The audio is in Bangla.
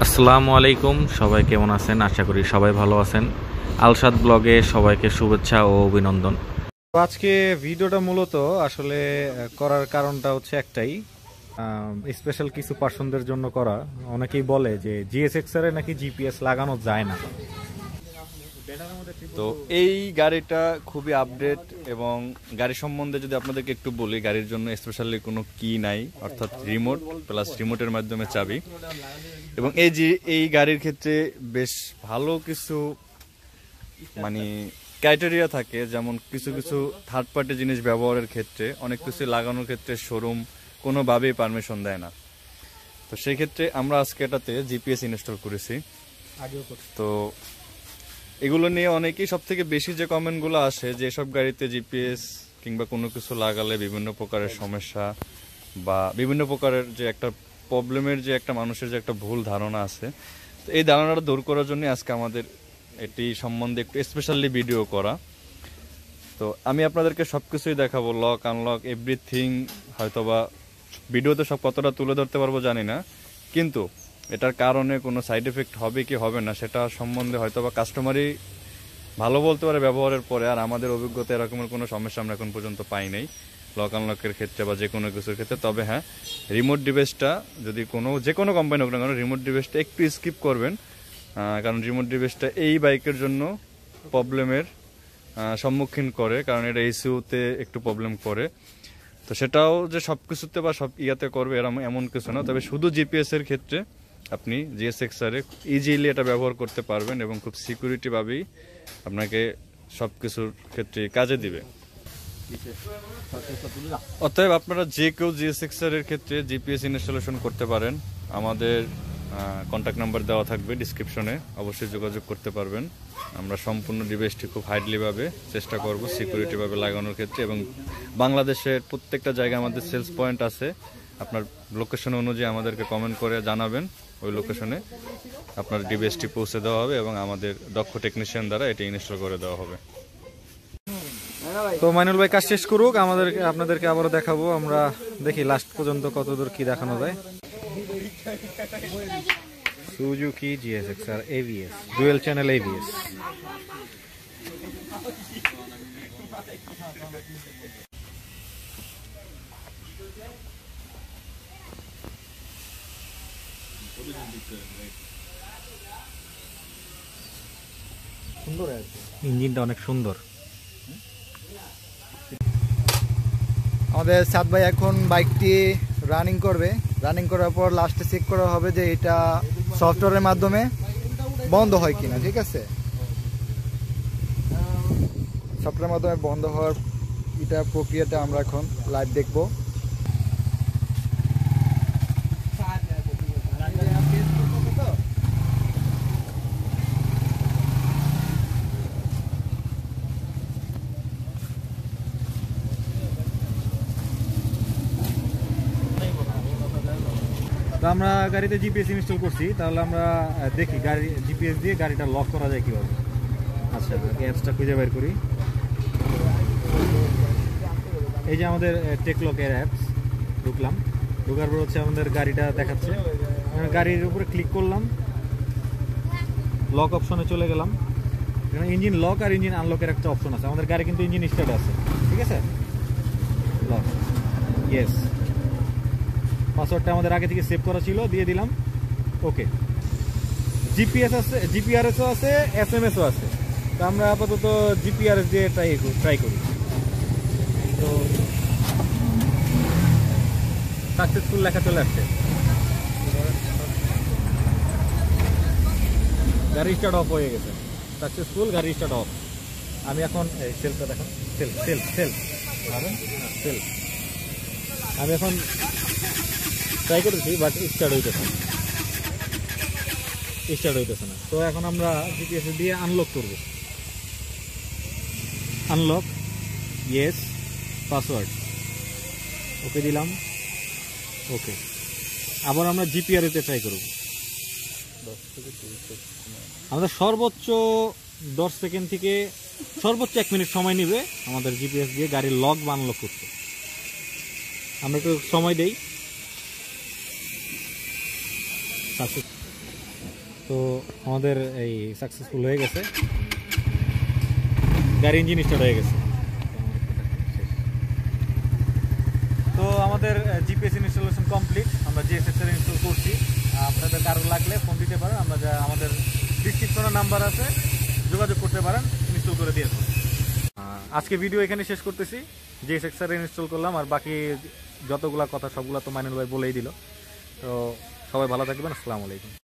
আসসালামু আলাইকুম, সবাই কেমন আছেন? আশা করি সবাই ভালো আছেন। আলসাদ ব্লগে সবাইকে শুভেচ্ছা ও অভিনন্দন। আজকে ভিডিওটা মূলত আসলে করার কারণটা হচ্ছে একটাই, স্পেশাল কিছু পার্সনদের জন্য করা। অনেকেই বলে যে জিএসএক্সআর এ নাকি জিপিএস লাগানো যায় না। তো এই গাড়িটা খুবই আপডেট এবং গাড়ি সম্বন্ধে যদি আপনাদেরকে একটু বলি, গাড়ির জন্য স্পেশালি কোনো কি নাই, অর্থাৎ রিমোট প্লাস রিমোটের মাধ্যমে চাবি। এবং এই গাড়ির ক্ষেত্রে বেশ ভালো কিছু ক্রাইটেরিয়া থাকে, যেমন কিছু কিছু থার্ড পার্টি জিনিস ব্যবহারের ক্ষেত্রে অনেক কিছু লাগানোর ক্ষেত্রে শোরুম কোনোভাবেই পারমিশন দেয় না। তো সেই ক্ষেত্রে আমরা আজকে এটাতে জিপিএস ইনস্টল করেছি। তো এগুলো নিয়ে অনেকেই সব থেকে বেশি যে কমেন্টগুলো আসে যে এসব গাড়িতে জিপিএস কিংবা কোনো কিছু লাগালে বিভিন্ন প্রকারের সমস্যা বা বিভিন্ন প্রকারের যে একটা প্রবলেমের যে একটা মানুষের যে একটা ভুল ধারণা আছে, তো এই ধারণাটা দূর করার জন্য আজকে আমাদের এটি সম্বন্ধে একটু স্পেশালি ভিডিও করা। তো আমি আপনাদেরকে সব কিছুই দেখাবো, লক আনলক এভরিথিং। হয়তোবা ভিডিওতে সব কতটা তুলে ধরতে পারবো জানি না, কিন্তু এটার কারণে কোনো সাইড এফেক্ট হবে কি হবে না সেটা সম্বন্ধে হয়তোবা কাস্টমারই ভালো বলতে পারে ব্যবহারের পরে। আর আমাদের অভিজ্ঞতা এরকমের কোনো সমস্যা আমরা এখন পর্যন্ত পাই নাই লক আনলকের ক্ষেত্রে বা যে কোনো কিছুর ক্ষেত্রে। তবে হ্যাঁ, রিমোট ডিভাইসটা যদি যে কোনো কোম্পানি হোক না কেন, রিমোট ডিভাইসটা একটু স্কিপ করবেন, কারণ রিমোট ডিভাইসটা এই বাইকের জন্য প্রবলেমের সম্মুখীন করে, কারণ এটা ইস্যুতে একটু প্রবলেম করে। তো সেটাও যে সব কিছুতে বা সব ইয়াতে করবে এমন কিছু না, তবে শুধু জিপিএস এর ক্ষেত্রে আপনি জিএসএক্সআর এ ইজিলি এটা ব্যবহার করতে পারবেন এবং খুব সিকিউরিটিভাবেই আপনাকে সব কিছুর ক্ষেত্রে কাজে দিবে। অতএব আপনারা যে কেউ জিএসএক্সআর এর ক্ষেত্রে জিপিএস ইনস্টলেশন করতে পারেন। আমাদের কন্ট্যাক্ট নাম্বার দেওয়া থাকবে ডিসক্রিপশনে, অবশ্যই যোগাযোগ করতে পারবেন। আমরা সম্পূর্ণ ডিভাইসটি খুব হাইডলিভাবে চেষ্টা করব সিকিউরিটিভাবে লাগানোর ক্ষেত্রে, এবং বাংলাদেশের প্রত্যেকটা জায়গায় আমাদের সেলস পয়েন্ট আছে। আপনার লোকেশন অনুযায়ী আমাদেরকে কমেন্ট করে জানাবেন, ওই লোকেশনে আপনার ডিভাইসটি পৌঁছে দেওয়া হবে এবং আমাদের দক্ষ টেকনিশিয়ান দ্বারা এটি ইনস্টল করে দেওয়া হবে। তো মাইনুল ভাই কাজ শেষ করুক, আপনাদেরকে আবারও দেখাবো। আমরা দেখি লাস্ট পর্যন্ত কতদূর কি দেখানো যায়। Suzuki GSXR ABS, dual channel ABS. সুন্দর আছে, ইঞ্জিনটা অনেক সুন্দর। আমাদের সাদ ভাই এখন বাইকটি রানিং করবে। রানিং করার পর লাস্টে চেক করা হবে যে এটা সফটওয়্যারের মাধ্যমে বন্ধ হয় কিনা। ঠিক আছে, সফটওয়্যারের মাধ্যমে বন্ধ হওয়ার এটা প্রক্রিয়াটা আমরা এখন লাইভ দেখব। তো আমরা গাড়িতে জিপিএস ইনস্টল করছি, তাহলে আমরা দেখি গাড়ি জিপিএস দিয়ে গাড়িটা লক করা যায় কিভাবে। আচ্ছা, অ্যাপসটা খুঁজে বের করি। এই যে আমাদের টেকলকের অ্যাপস, ঢোকার পর হচ্ছে আমাদের গাড়িটা দেখাচ্ছে। গাড়ির উপরে ক্লিক করলাম, লক অপশনে চলে গেলাম। ইঞ্জিন লক আর ইঞ্জিন আনলকের একটা অপশন আছে। আমাদের গাড়ি কিন্তু ইঞ্জিন স্টার্ট আছে, ঠিক আছে। Lock, yes. পাসওয়ার্ডটা আমাদের আগে থেকে সেভ করা ছিল, দিয়ে দিলাম। ওকে, জিপিএস আছে, জিপিআরএসও আছে, এসএমএসও আছে। তো আমরা আপাতত জিপিআরএস দিয়ে ট্রাই করি। তো সাকসেসফুল লেখা চলে আসছে। গাড়ি স্টার্ট অফ হয়ে গেছে, সাকসেসফুল গাড়ি স্টার্ট অফ। আমি এখন সেলটা দেখান, সেল আমি এখন ট্রাই করেছি, বাট স্টার্ট হইতেছে না। তো এখন আমরা জিপিএস দিয়ে আনলক করব। আনলক, ইয়েস, পাসওয়ার্ড, ওকে দিলাম। ওকে, আবার আমরা জিপিআরএতে ট্রাই করব। আমাদের সর্বোচ্চ 10 সেকেন্ড থেকে সর্বোচ্চ 1 মিনিট সময় নেবে আমাদের জিপিএস দিয়ে গাড়ির লক বা আনলক করতে। আমরা একটু সময় দেই। তো আমাদের এই সাকসেসফুল হয়ে গেছে, গাড়ি ইঞ্জিন স্টার্ট হয়ে গেছে। তো আমাদের জিপিএস ইনস্টলেশন কমপ্লিট, আমরা GSXR ইনস্টল করছি। আপনাদের কারো লাগলে ফোন দিতে পারেন, আমরা যা আমাদের ডিসক্রিপশনে নাম্বার আছে, যোগাযোগ করতে পারেন, ইনস্টল করে দিয়েছি। আজকে ভিডিও এখানে শেষ করতেছি। GSXR ইনস্টল করলাম, আর বাকি যতগুলা কথা সবগুলা তো মাইনুল ভাই বলেই দিল। তো সবাই ভালো থাকবেন, আসসালামু আলাইকুম।